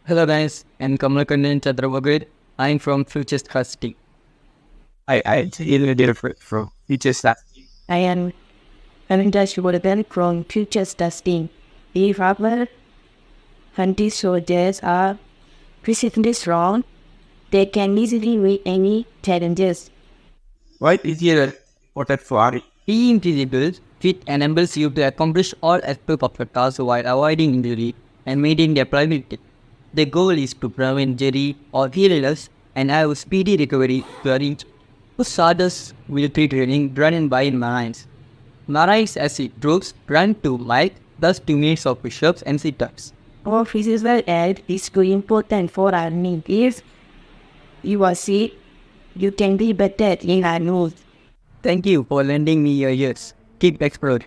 Hello guys, I'm Kamalakandan Chandravagad. I'm from Futures Casting. I really different from teachers that I am Ananda Shivardhan from Futures Testing. If our country soldiers are physically strong, they can easily meet any challenges. why is here important for our Being visible fit enables you to accomplish all aspects of your task while avoiding injury and maintaining their privacy. The goal is to prevent injury or illness and have speedy recovery during Starz military training run by Marines. Marines as it troops run 2 miles plus 2 minutes of push-ups and sit-ups. Our physical health is too important for our need. If you are sick, you can be better in our news. Thank you for lending me your ears. Keep exploring.